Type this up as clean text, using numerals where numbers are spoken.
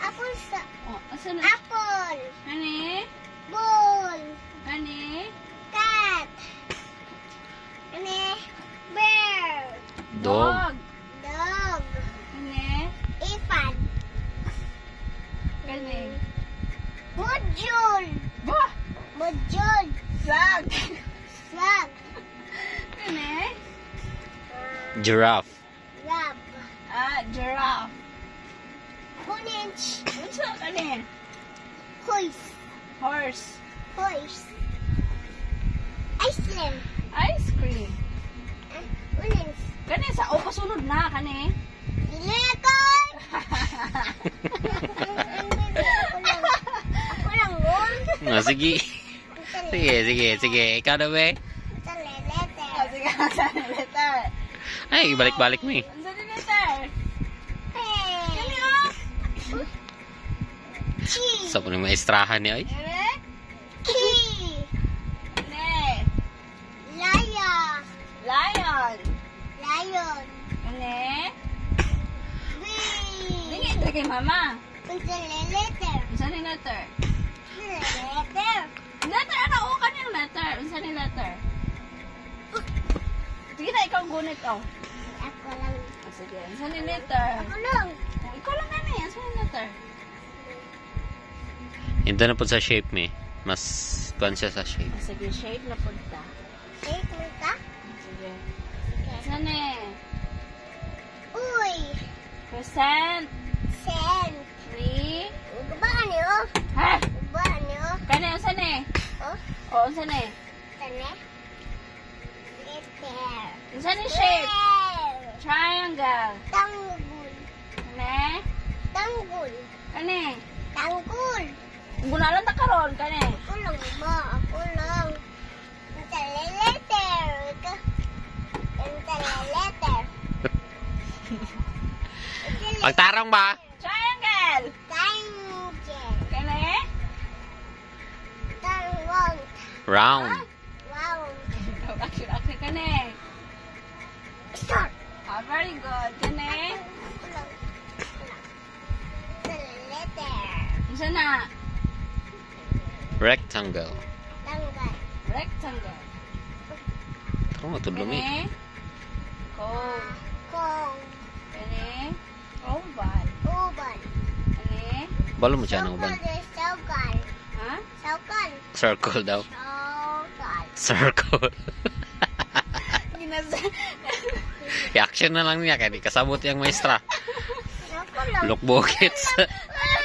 Apple sa... Oh, asan na? Apple. Kani? Ball. Kani? Cat. Kani? Bear. Dog. Dog. Kani? Elephant. Kani? Module. Bah! Module. Flag! Slug. Kani? Giraffe. Rab. Giraffe. Orange. Unsa kani? Horse. Horse. Horse. Iceland. Ice cream. Orange. Kani sa o pasunod na kani? Legon. Ako lang nun. Oh, sige. Sige. Ikaw na ba? Sa letter. Oh, sige, asan na letter? Ay, balik-balik mo eh. Unsa na letter? Hey. Kani oh? Cheese. Sa punong maestrahan niya ay. Kani? Key. Kani? Lion. Lion. Lion. Kani? Bee. Dingi ito kay mama. Unsa letter. Unsa ni letter? Letter. Letter ano o kanang letter? Unsa ni letter? Sige na ikaw gunit oh. Ako lang. Oh, sige, unsa ni letter? Ako lang. Oh, ikaw lang kani, unsa ni letter? Ito na po sa shape me. Mas kuwan siya sa shape. Oh, sige, shape na punta. Take mo ka? Sige. Unsa ni? Uy. Percent. Sand. 3. Ba niyo? Ha? Ba niyo? Kani unsa ni? Oh. Oh, unsa ni? Tane. Letter. Unsa ni shape? Bear. Triangle. Tanggul. Kani? Tanggul. Kani? Tanggul. Gunalan ta karon kani. Ako lang ba? Ako lang. Unsa letter? Unsa letter? Pagtarong ba? Triangle. Tanggul. Kani? Tanggul. Round. Wow. Action kani. Start. Ah, very good. Kani? Ako lang. Letter. Unsa na? Rectangle. Tanggal. Rectangle. Ito matulong eh. Kani? Cone. Kong. Kani? Oval. Oval. Kani? Balo mo siya ng uban. Sokal. Ha? Sokal. Circle daw. Sokal. Circle. Ginasa. I-action na lang niya kaya di kasabot yung maestra. Ako lang. Look bukits. Wala